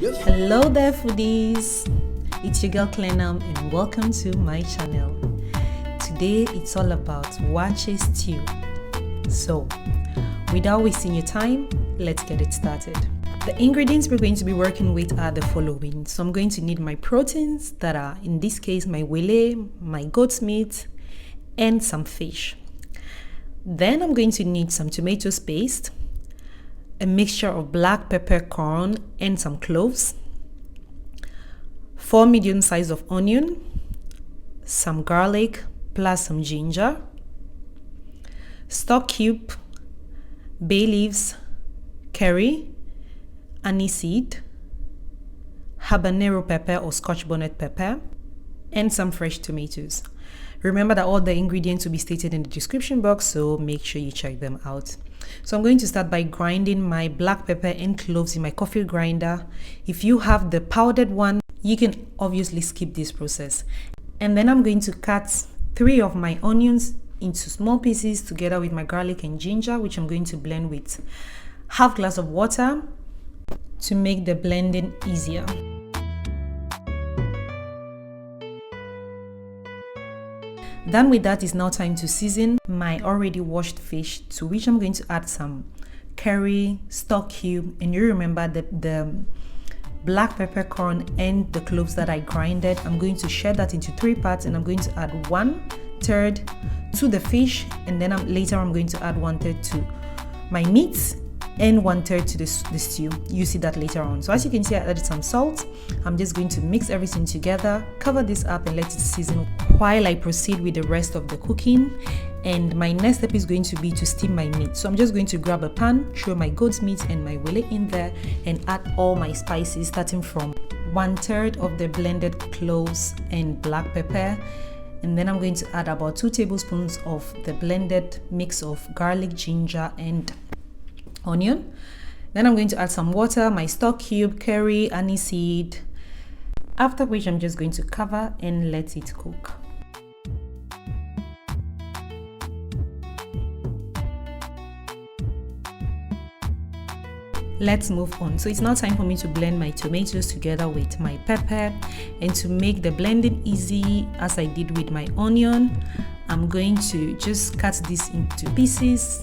Hello there foodies, it's your girl Clenam and welcome to my channel. Today it's all about waakye stew. So without wasting your time, let's get it started. The ingredients we're going to be working with are the following. So I'm going to need my proteins that are, in this case, my wele, my goat's meat, and some fish. Then I'm going to need some tomato paste, a mixture of black peppercorn and some cloves, 4 medium size of onion, some garlic plus some ginger, stock cube, bay leaves, curry, aniseed, habanero pepper or scotch bonnet pepper, and some fresh tomatoes. Remember that all the ingredients will be stated in the description box, so make sure you check them out. So I'm going to start by grinding my black pepper and cloves in my coffee grinder. If you have the powdered one, you can obviously skip this process. And then I'm going to cut 3 of my onions into small pieces together with my garlic and ginger, which I'm going to blend with half glass of water to make the blending easier. Done with that, it's now time to season my already washed fish, to which I'm going to add some curry, stock cube, and you remember the black peppercorn and the cloves that I grinded. I'm going to share that into 3 parts, and I'm going to add 1/3 to the fish, and then later I'm going to add 1/3 to my meats and 1/3 to the stew. You see that later on. So as you can see, I added some salt. I'm just going to mix everything together, cover this up and let it season while I proceed with the rest of the cooking. And my next step is going to be to steam my meat. So I'm just going to grab a pan, throw my goat's meat and my wele in there, and add all my spices, starting from 1/3 of the blended cloves and black pepper. And then I'm going to add about 2 tablespoons of the blended mix of garlic, ginger and onion. Then I'm going to add some water, my stock cube, curry, aniseed, after which I'm just going to cover and let it cook. Let's move on. So it's now time for me to blend my tomatoes together with my pepper, and to make the blending easy, as I did with my onion, I'm going to just cut this into pieces.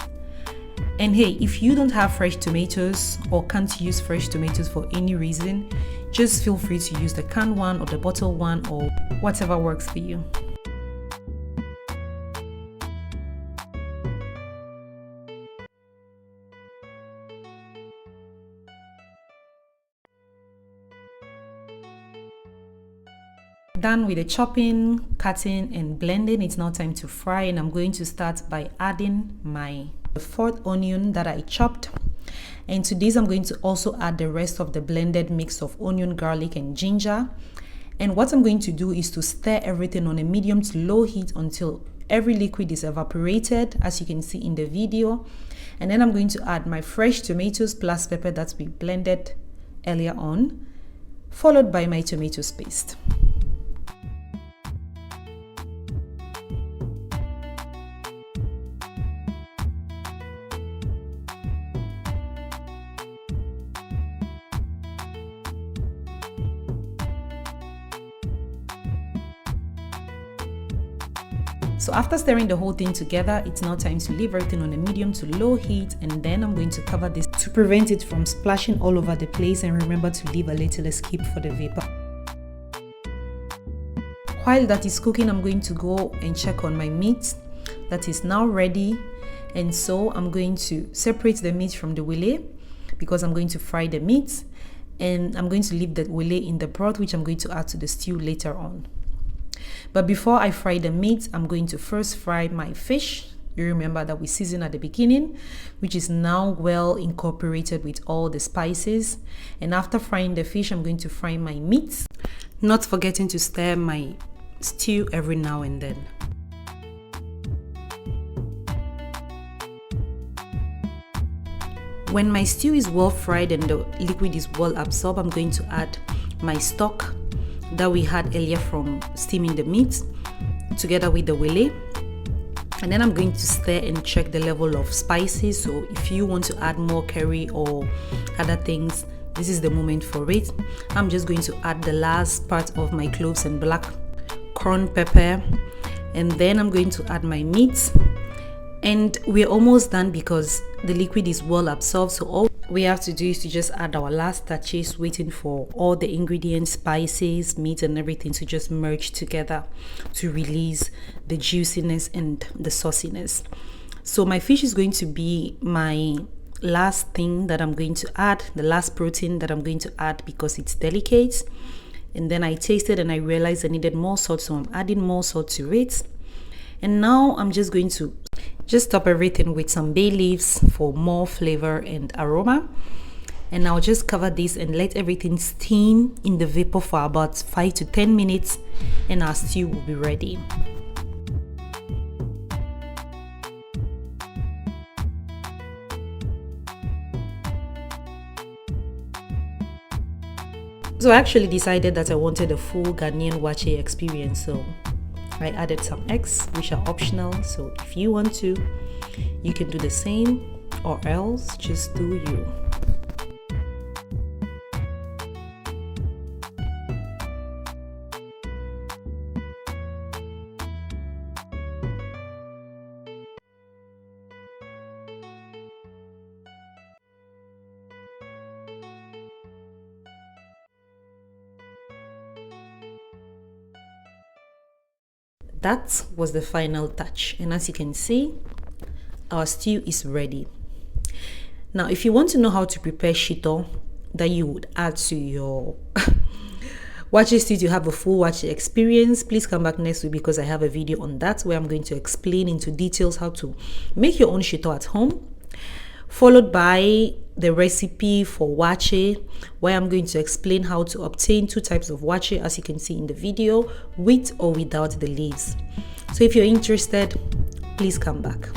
And hey, if you don't have fresh tomatoes or can't use fresh tomatoes for any reason, just feel free to use the canned one or the bottled one or whatever works for you. Done with the chopping, cutting and blending, it's now time to fry, and I'm going to start by adding the 4th onion that I chopped. And to this I'm going to also add the rest of the blended mix of onion, garlic and ginger. And what I'm going to do is to stir everything on a medium to low heat until every liquid is evaporated, as you can see in the video. And then I'm going to add my fresh tomatoes plus pepper that we blended earlier on, followed by my tomato paste. So after stirring the whole thing together, it's now time to leave everything on a medium to low heat, and then I'm going to cover this to prevent it from splashing all over the place, and remember to leave a little escape for the vapor. While that is cooking, I'm going to go and check on my meat that is now ready. And so I'm going to separate the meat from the wele because I'm going to fry the meat, and I'm going to leave the wele in the broth, which I'm going to add to the stew later on. But before I fry the meat, I'm going to first fry my fish. You remember that we seasoned at the beginning, which is now well incorporated with all the spices. And after frying the fish, I'm going to fry my meat, not forgetting to stir my stew every now and then. When my stew is well fried and the liquid is well absorbed, I'm going to add my stock that we had earlier from steaming the meat together with the wele. And then I'm going to stir and check the level of spices. So if you want to add more curry or other things, this is the moment for it. I'm just going to add the last part of my cloves and black corn pepper, and then I'm going to add my meat. And we're almost done because the liquid is well absorbed, so all we have to do is to just add our last touches, waiting for all the ingredients, spices, meat and everything to just merge together to release the juiciness and the sauciness. So my fish is going to be my last thing that I'm going to add, the last protein that I'm going to add because it's delicate. And then I tasted and I realized I needed more salt, so I'm adding more salt to it. And now I'm just going to top everything with some bay leaves for more flavor and aroma. And I'll just cover this and let everything steam in the vapor for about 5 to 10 minutes, and our stew will be ready. So I actually decided that I wanted a full Ghanaian waakye experience, so I added some eggs, which are optional. So if you want to, you can do the same, or else just do you. That was the final touch, and as you can see, our stew is ready. Now if you want to know how to prepare shito that you would add to your waakye stew to have a full waakye experience, please come back next week because I have a video on that where I'm going to explain into details how to make your own shito at home, followed by the recipe for waakye, where I'm going to explain how to obtain 2 types of waakye, as you can see in the video, with or without the leaves. So if you're interested, please come back.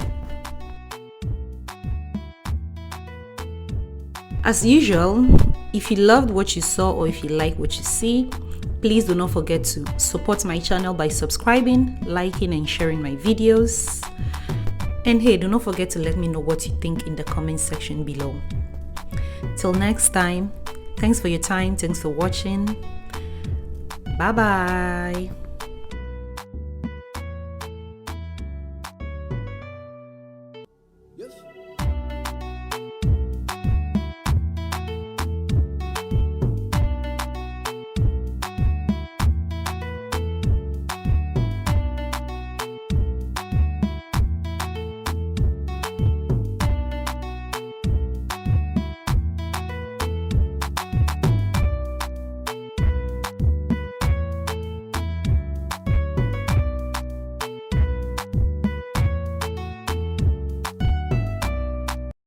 As usual, if you loved what you saw or if you like what you see, please do not forget to support my channel by subscribing, liking and sharing my videos. And hey, do not forget to let me know what you think in the comment section below. Till next time, thanks for your time, thanks for watching. Bye bye.